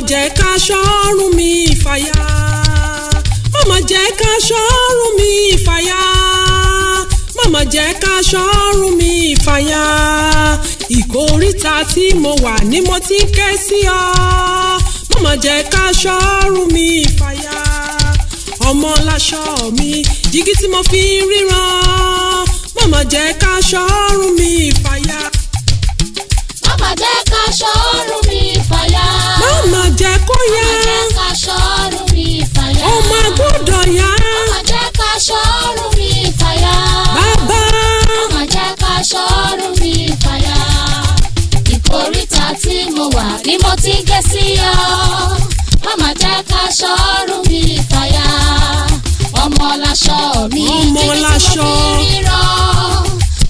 jẹ́ ká ṣọ́run mi fàyà, mama jẹ́ ká ṣọ́run mi fàyà, mama jẹ́ ká ṣọ́run mi fàyà. Ìkóríta tí mo wà ní mo ti ké sí ọ, mama jẹ́ ká ṣọ́run mi fàyà. Ọmọ láṣọ mi, jígí tí mo fi ń ríran, mama jẹ́ ká ṣọ́run mi fàyà. Mama jẹ́ ká ṣọ́run mi fàyà. Mama jẹ́ kó yá. Mama jẹ́ ká ṣọ́run mi fàyà. Ó máa gbọ́dọ̀ yá. Mama jẹ́ ká ṣọ́run mi fàyà. Bàbá. Mama jẹ́ ká ṣọ́run mi fàyà. Ìkóríta tí mo wà ni mo ti ké sí ọ. Mama jẹ́ ká ṣọ́run mi fàyà. Ọmọ láṣọ mi, ọmọ láṣọ. jíjí tí mo fi ríran.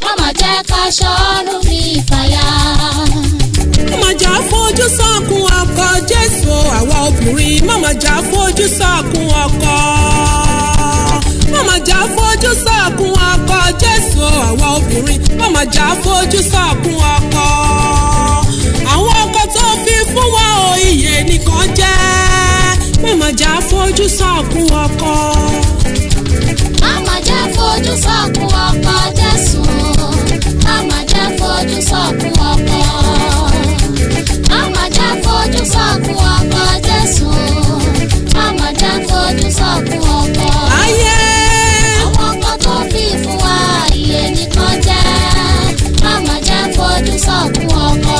Mama jẹ́ ká ṣọ́run mi fàyà. Mama jà fojú sọ́kun ọkọ Jésù, àwa obìnrin. Mama jà fojú sọ́kun ọkọ. Mama jà fojú sọ́kun ọkọ Jésù, àwa obìnrin. Mama jà fojú sọ́kun ọkọ. Àwọn ọkọ tó fi fún wa ò iye nìkan jẹ́. Mama jà fojú sọ́kun ọkọ. Mama jẹ́ fojú sọ́kun ọkọ Jésù. Mama jẹ́ fojú sọ́kun ọkọ. Mama jẹ́ fojú sọ́kun ọkọ Jésù. Mama jẹ́ fojú sọ́kun ọkọ. Ayé. Àwọn ọkọ tó fi fún wa iye nìkan jẹ́. Mama jẹ́ fojú sọ́kun ọkọ.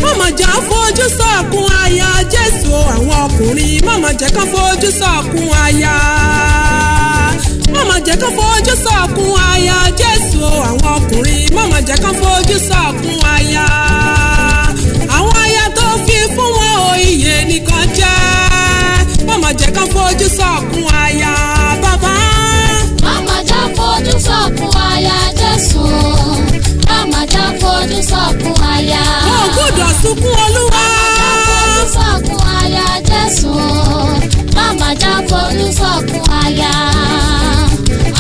Mama jà fojú sọ́kun aya Jésù, àwọn ọkùnrin. Mama jẹ́ ká fojú sọ́kun aya. Mama jẹ́ ká fojú sọ́kun aya Jésù, àwọn ọkùnrin. Mama jẹ́ ká fojú sọ́kun aya. Àwọn aya tó fi fún wọn ò iye nìkan jẹ́. Mama jẹ́ ká fojú sọ́kun aya. Bàbá. Mama jẹ́ fojú sọ́kun aya Jésù. Mama jẹ́ fojú sọ́kun aya. Ó gbọ́dọ̀ sunkún Olúwa. Fojú sọ́kun aya Jésù. Mama jẹ́ fojú sọ́kun aya.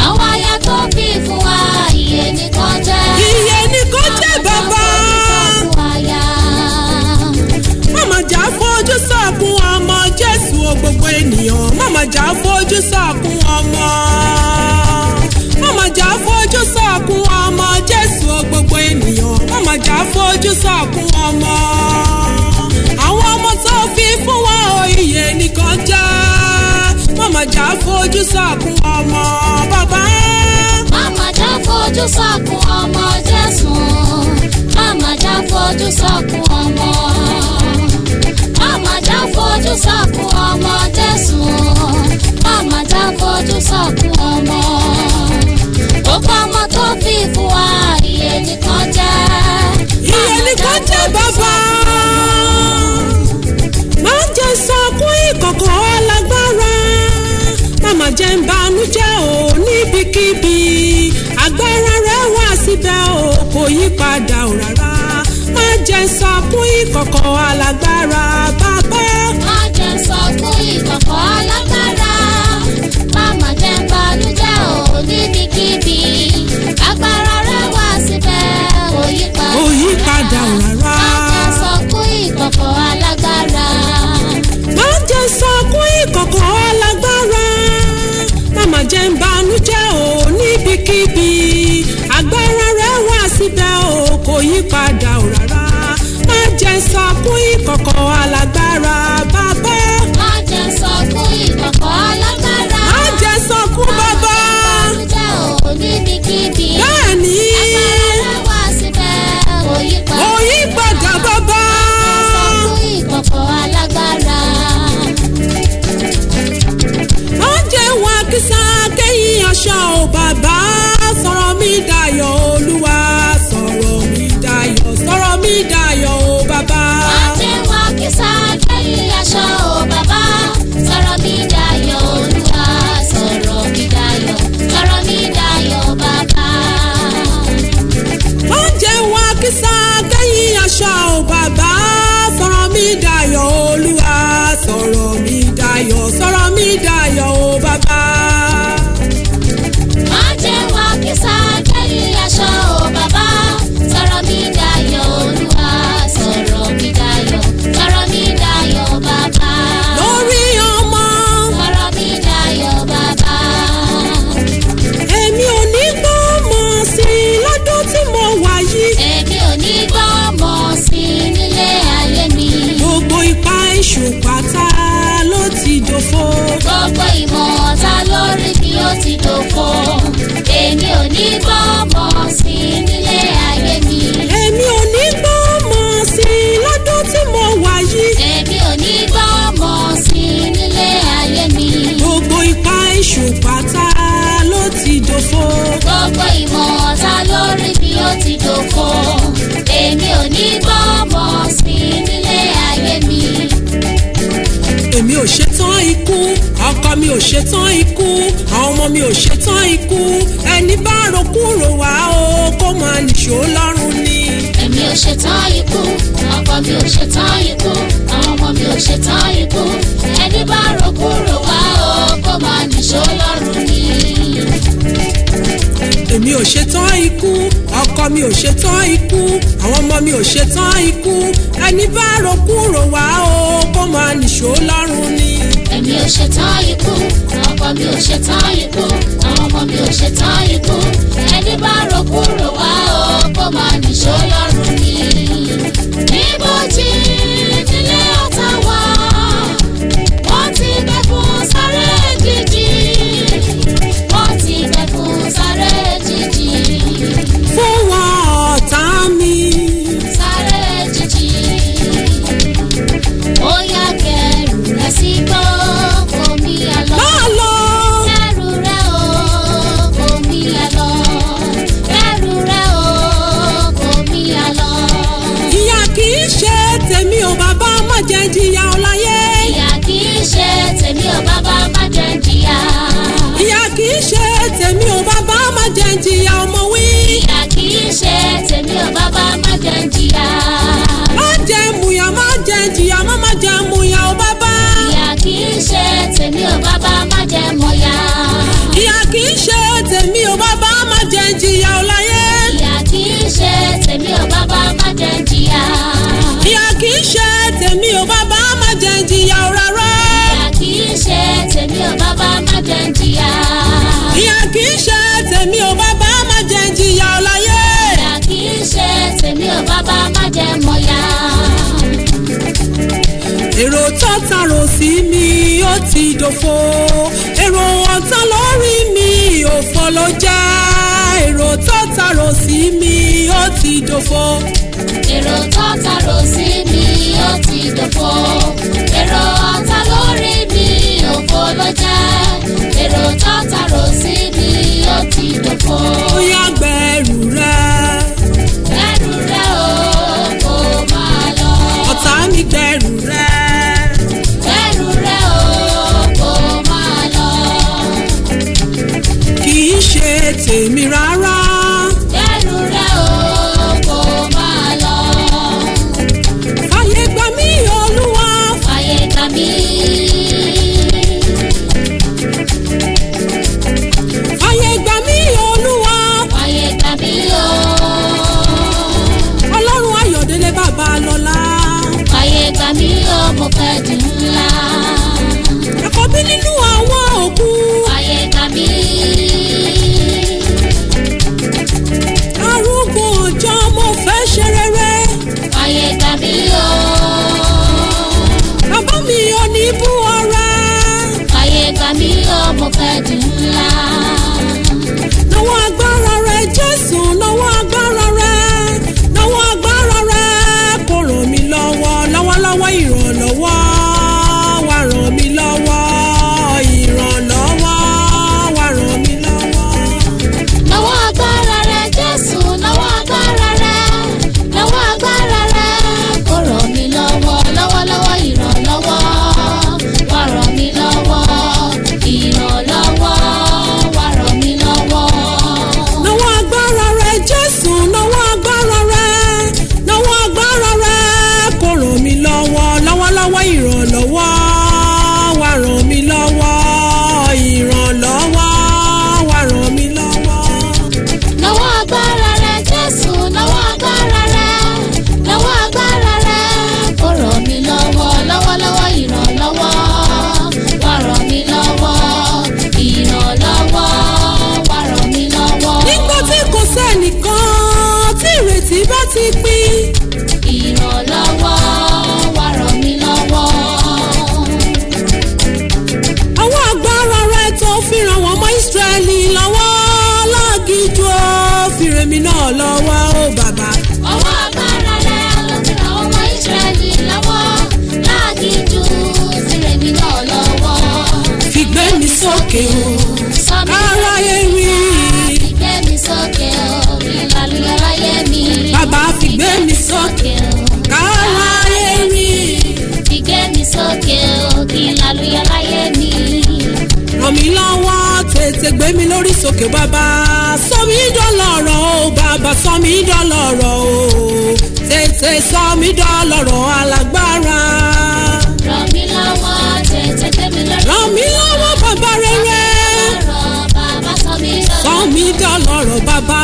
Àwọn aya tó bí fún wa iye nìkan jẹ́. Iye nìkan jẹ́ bàbá. Mama jà fojú sọ́kun ọmọ Jésù o gbogbo ènìyàn. Mama jà fojú sọ́kun ọmọ. Mama jà fojú sọ́kun ọmọ Jésù o gbogbo ènìyàn. Mama jà fojú sọ́kun ọmọ. Àwọn ọmọ tó fi fún wa ò iye nìkan jẹ́. Mama jà fojú sọ́kun ọmọ. Bàbá. Mama jẹ́ fojú sọ́kun ọmọ Jésù. Mama jẹ́ fojú sọ́kun ọmọ. Mama jẹ́ fojú sọ́kun ọmọ Jésù. Mama jẹ́ fojú sọ́kun ọmọ. Gbogbo ọmọ tó fi fún wa iye nìkan jẹ́. Iye nìkan jẹ́ bàbá. Má jẹ́ sọkún ìkọ̀kọ̀ alágbára. Mama jẹ́ ń banújẹ́ o níbikíbi. Agbára rẹ̀ wá síbẹ̀ o kò yí padà o rárá. Má jẹ́ sọkún ìkọ̀kọ̀ alágbára bàbá. Má jẹ́ sọkún ìkọ̀kọ̀ alágbára. Mama jẹ́ ń banújẹ́ o níbikíbi. Agbára rẹ̀ wá síbẹ̀ ṣetán ikú àwọn ọmọ mi ò ṣetán ikú ẹni bá ro kúrò wá o kó máa nìṣó lọ́rùn ni. èmi ò ṣetán ikú ọkọ mi ò ṣetán ikú àwọn ọmọ mi ò ṣetán ikú ẹni bá ro kúrò wá o kó máa nìṣó lọ́rùn ni. èmi ò ṣetán ikú ọkọ mi ò ṣetán ikú àwọn ọmọ mi ò ṣetán ikú ẹni bá ro kúrò wá o kó máa nìṣó lọ́rùn ni. èmi ò ṣetán ikú ọkọ mi ò ṣetán ikú àwọn ọmọ mi ò ṣetán ikú ẹni bá ro kúrò wá o kó máa nìṣó lọ́rùn ni. níbojì nílé ọ̀tá wa wọ́n ti bẹ̀ fún sáré jíjí wọ́n ti bẹ̀ fún sáré jíjí. fún wọn ọ̀tá mi. sáré jíjí ó yá kẹrù rẹ̀ sí gbọ́ omi àlọ́. máa lọ. kẹrù rẹ̀ o omi àlọ́ kẹrù rẹ̀ o omi àlọ́. ìyà kì í ṣe tèmi ò bàbá má jẹ́ jìyà ọláyé. ìyà kì í ṣe tèmi ò bàbá má jẹ́ jìyà. ìyà kì í ṣe tèmi ò bàbá má jẹ́ jìyà ọmọ wí. ìyà kì í ṣe tèmi ò bàbá má jẹ́ jìyà. má jẹ́ mùyà má jẹ́ jìyà má jẹ́ mùyà ò bàbá. ìyà kì í ṣe tèmi ò bàbá má jẹ́ mọ̀yà. ìyà kì í ṣe tèmi ò bàbá má jẹ́ jìyà ọláyé. ìyà kì í ṣe tèmi ò bàbá má jẹ́ jìyà. ìyà kì í ṣe tèmi ò bàbá má jẹ́ jìyà rárá. ìyà kì í ṣe tèmi ò bàbá má jẹ́ jìyà. ìyà kì í ṣe tèmi ò bàbá má jẹ́ jìyà ọláyé. ìyà kì í ṣe tèmi ò bàbá má jẹ́ mọ̀yà. èrò tọ́ta rò sí mi ó ti dòfo èrò ọ̀tá lórí mi òfò ló já èrò tọ́ta rò sí mi ó ti dòfo. èrò tọ́ta rò sí mi ó ti dòfo èrò ọ̀tá lórí mi òfò ló jẹ́ èrò tọ́ta rò sí mi ó ti dòfo. ó yá gbẹ̀rù rẹ. ẹrù rẹ o kò máa lọ. ọ̀tá mi gbẹ̀rù rẹ. ẹrù rẹ o kò máa lọ. kì í ṣe tèmi rárá. ẹrù rẹ o kò máa lọ. fàyè gbà mí olúwa. fàyè gbà mí. fàyè gbà mí olúwa. fàyè gbà mí o. ọlọ́run ayọ̀délé bàbá lọ́lá. fàyè gbà mí o mo fẹ́ di ńlá. àkọ́bí nínú àwọn òkú. fàyè gbà mí. arúgbó ọjọ́ mo fẹ́ ṣe rere. fàyè gbà mí o. bàbá mi ò ní bú ọrẹ. fàyè gbà mí o mo fẹ́ di ńlá. náwó agbára rẹ jésù náwó agbára rẹ náwó agbára rẹ kó ràn mí lọ́wọ́ lọ́wọ́lọ́wọ́ ìrànlọ́wọ́ wá ràn mí lọ́wọ́ ìrànlọ́wọ́ wá ràn mí lọ́wọ́. náwó agbára rẹ jésù náwó agbára rẹ náwó agbára rẹ kó ràn mí lọ́wọ́ lọ́wọ́lọ́wọ́ ìrànlọ́wọ́ wá ràn mí lọ́wọ́ ìrànlọ́wọ́ wá ràn mí lọ́wọ́. náwó agbára rẹ jésù náwó agbára rẹ náwó agbára rẹ kó ràn mí lọ́wọ́ lọ́wọ́lọ́wọ́ ìrànlọ́wọ́ wá ràn mí lọ́wọ́ ìrànlọ́wọ́ wá ràn mí lọ́wọ́. náwó agbára rẹ jésù náwó agbára rẹ náwó agbára rẹ kó ràn mí lọ́wọ́ lọ́wọ́lọ́wọ́ ìrànlọ́wọ́ wá ràn mí lọ́wọ́ ìrànlọ́wọ́ wá ràn mí lọ́wọ́. nígbà tí kò sẹ́nìkan tí ìrètí bá ti pín. ìrànlọ́wọ́ wá ràn mí lọ́wọ́. àwọn agbára rẹ tó fi ràn wọ́n mọ́ ìsírẹ́lì lọ́wọ́ lágìjú ó fi rèmi náà lọ́wọ́ ó bàbá. ọwọ́ agbára rẹ ló fi ràn ọmọ ìsírẹ́lì lọ́wọ́ lágìjú fi rèmi náà lọ́wọ́. fi gbé mi sókè o aráyé rí. fi gbé mi sókè o ìlàlúyọ láyé mi. bàbá fi gbé mi sókè aráyé rí. fi gbé mi sókè o ìlàlúyọ láyé mi. sókè bàbá sọ mí dọlọ́rọ̀ o bàbá sọ mí dọlọ́rọ̀ o tètè sọ mí dọlọ́rọ̀ alágbára. Ràn mí lọ́wọ́ tètè gbé mi lórí. Ràn mí lọ́wọ́ bàbá rere. Bàbá sọ mí dọlọ́rọ̀. Sọ mí dọlọ́rọ̀ bàbá.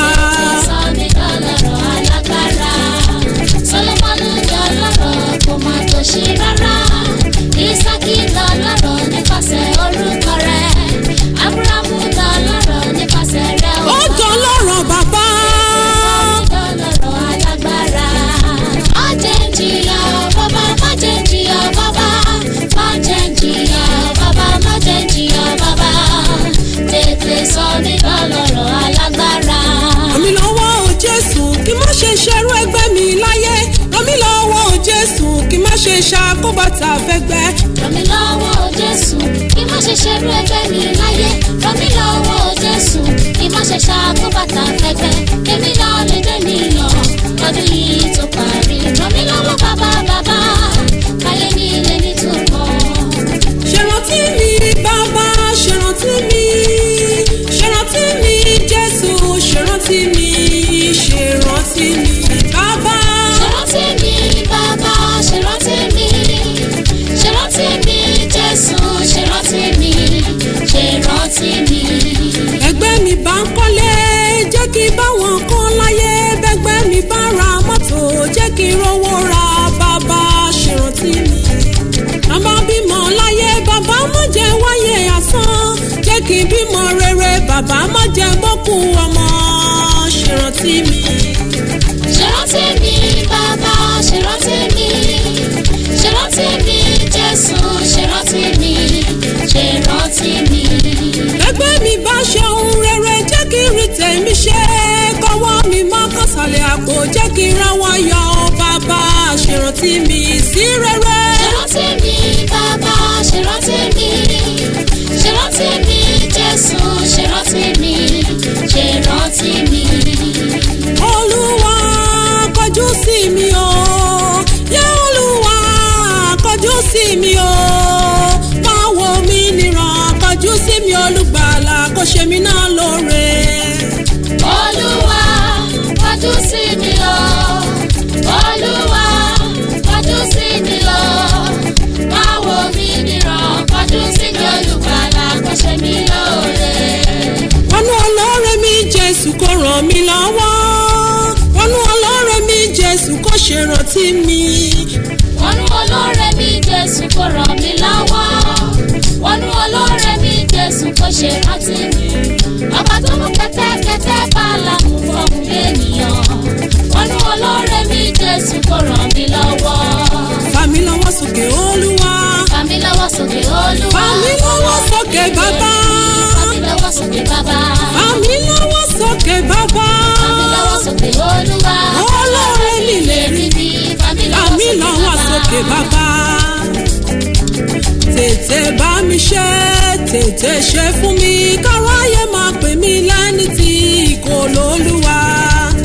Sọ mí dọlọ́rọ̀ alágbára. Sólómọ́nì dọlọ́rọ̀ kò má tó ṣe rárá. Ísákì dọlọ́rọ̀ nípasẹ̀ orúkọ rẹ̀. Ábúráhámù dọlọ́rọ̀ nípasẹ̀ rẹ̀. Ó dọlọ́rọ̀ bàbá. Sọ mí dọlọ́rọ̀ alágbára. Má jẹ́ n jìyà bàbá, má jẹ́ n jìyà bàbá. Má jẹ́ n jìyà bàbá, má jẹ́ n jìyà bàbá. Tètè sọ mí dọlọ́rọ̀ alágbára. Ràn mí lọ́wọ́ o Jésù kí má ṣe ṣerú ẹgbẹ́ mi láyé. Ràn mí lọ́wọ́ o Jésù kí má ṣe ṣàkóbàtà fẹ́gbẹ́. Ràn mí lọ́wọ́ o Jésù kí má ṣe ṣerú ẹgbẹ́ mi láyé. Ràn mí lọ́wọ́ o Jésù kí má ṣe ṣàkóbàtà fẹ́gbẹ́. Èmi náà lè dé nìyàn lọ́dún yìí tó parí. Ràn mí lọ́wọ́ bàbá bàbá káyé mi lè nítumọ̀. Ṣèrántí mi bàbá ṣèrántí mi ṣèrántí mi Jésù ṣèrántí mi ṣèrántí mi bàbá. Ṣèrántí mi bàbá ṣèrántí mi ṣèrántí mi Jésù ṣèrántí mi ṣèrántí mi. Ẹgbẹ́ mi bá ń kọ́lé jẹ́ kí báwọn kan láyé bẹ́gbẹ́ mi bá ra mọ́tò jẹ́ kí rówó ra bàbá ṣèrántí mi. Bàbá bímọ láyé bàbá má jẹ́ wáyé asán jẹ́ kí bímọ rere bàbá má jẹ́ bọ́kù ọmọ ṣèrántí mi. Ṣèrántí mi bàbá ṣèrántí mi ṣèrántí mi Jésù ṣèrántí mi ṣèrántí mi. Ẹgbẹ́ mi bá ṣe ohun rere jẹ́ kí rí tèmi ṣe kọ́wọ́ mi má kọ́sàlẹ̀ àpò jẹ́ kí ráwọ́ yọ bàbá ṣèrántí mi sí rere. Ṣèrántí mi bàbá ṣèrántí mi ṣèrántí mi Jésù ṣèrántí mi ṣèrántí mi. Olúwa kọjú sí mi o yẹ Olúwa kọjú sí mi o máa wò mí níran kọjú sí mi olùgbàlà kó ṣe mí náà lóore. Olúwa kọjú sí mi o Olúwa kọjú sí mi o máa wò mí níran kọjú sí mi olùgbàlà kó ṣe mí lóore. Wọnú olóore mi Jésù kó ràn mí lọ́wọ́ wọnú olóore mi Jésù kó ṣèrántí mi. Wọnú olóore mi Jésù kó ràn mí lọ́wọ́ wọnú olóore mi Jésù kó ṣèrántí mi. Ọba tó mú kẹ́tẹ́kẹ́tẹ́ bálámù fọ́ọ̀mù ènìyàn wọnú olóore mi Jésù kó ràn mí lọ́wọ́. Fà mí lọ́wọ́ sókè Olúwa. Fà mí lọ́wọ́ sókè Olúwa. Fà mí lọ́wọ́ sókè bàbá. Fà mí lọ́wọ́ sókè bàbá. Fà mí lọ́wọ́ sókè bàbá. Fà mí lọ́wọ́ sókè Olúwa. Olóore mi lè rí mi. Fà mí Fà mí lọ́wọ́ sókè bàbá. Tètè bá mi ṣe tètè ṣe fún mi káráyé máa pè mí lẹ́ni tí kò lólúwa.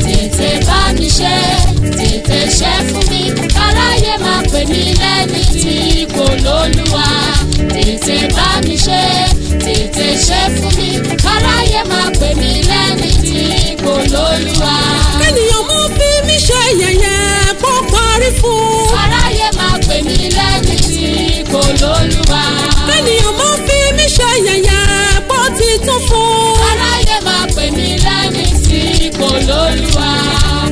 Tètè bá mi ṣe tètè ṣe fún mi káráyé máa pè mí lẹ́ni tí kò lólúwa. Tètè bá mi ṣe tètè ṣe fún mi káráyé máa pè mí lẹ́ni tí kò lólúwa. Kẹ́nìyàn mọ́ fi mí ṣe yẹ̀yẹ́ kó parí fún. Káráyé máa pè mí lẹ́ni tí kò lólúwa. Kẹ́nìyàn mọ́ fi mí ṣe yẹ̀yẹ́ kó ti tún fún. Káráyé máa pè mí lẹ́ni tí kò lólúwa.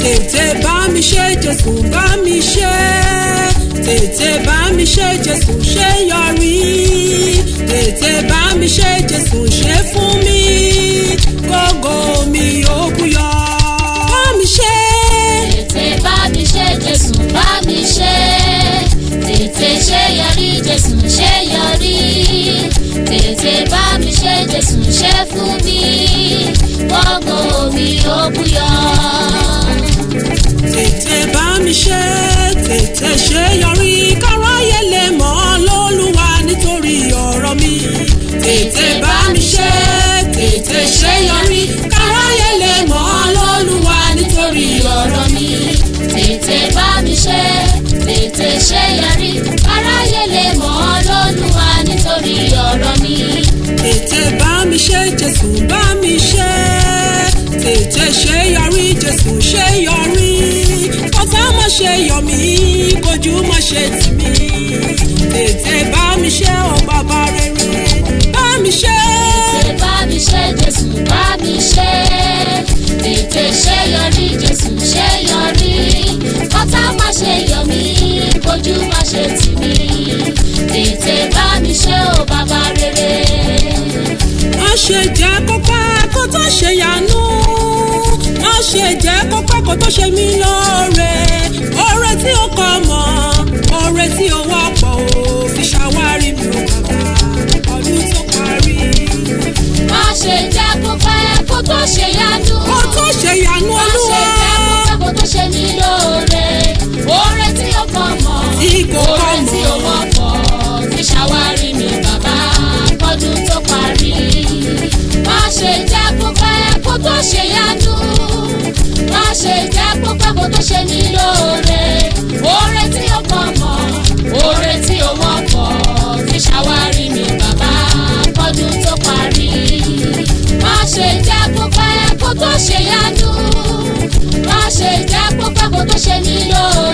Tètè bá mi ṣe Jésù bá mi ṣe tètè bá mi ṣe Jésù ṣe yọrí tètè bá mi ṣe Jésù ṣe fún mi gbogbo mi ó búyọ. Bá mi ṣe. Tètè bá mi ṣe Jésù bá mi ṣe tètè ṣe yọrí Jésù ṣe yọrí tètè bá mi ṣe Jésù ṣe fún mi gbogbo mi ó búyọ. Tètè bá mi ṣe tètè ṣe yọrí káráyé lè mọ̀ ọ́ lólúwa nítorí ọ̀rọ̀ mi. Tètè bá mi ṣe tètè ṣe yọrí káráyé lè mọ̀ ọ́ lólúwa nítorí ọ̀rọ̀ mi. Tètè bá mi ṣe tètè ṣe yọrí káráyé lè mọ̀ ọ́ lólúwa nítorí ọ̀rọ̀ mi. Tètè bá mi ṣe Jésù bá mi ṣe ṣe yọrí Jésù ṣe yọrí kọ́tà má ṣe yọ̀ mí kojú má ṣe tì mí tètè bá mi ṣe ó bàbá rere bá mi ṣe. tètè bá mi ṣe Jésù bá mi ṣe tètè ṣe yọrí Jésù ṣe yọrí kọ́tà má ṣe yọ̀ mí kojú má ṣe tì mí tètè bá mi ṣe ó bàbá rere. má ṣe jẹ́ kó pẹ́ kó tó ṣe yanu má ṣe jẹ́ kó pẹ́ kó tó ṣe mí lóore oore tí ó kọ́ mọ́ oore tí ó wọ́pọ̀ ò fi ṣàwárí mi ò bàbá ọdún tó parí. má ṣe jẹ́ kó pẹ́ kó tó ṣe yanu kó tó ṣe yanu Olúwa. má ṣe jẹ́ kó pẹ́ kó tó ṣe mí lóore oore tí ó kọ́ mọ́ oore tí ó wọ́pọ̀ fi ṣàwárí mi bàbá ọdún tó parí. má ṣe jẹ́ kó pẹ́ kó tó ṣe yanu má ṣe jẹ́ kó pẹ́ kó tó ṣe mí lóore oore tí ó kọ́ mọ́ oore tí ó wọ́pọ̀ fi ṣàwárí mi bàbá ọdún tó parí. má ṣe jẹ́ kó pẹ́ kó tó ṣe yanu má ṣe jẹ́ kó pẹ́ kó tó ṣe mí lóore.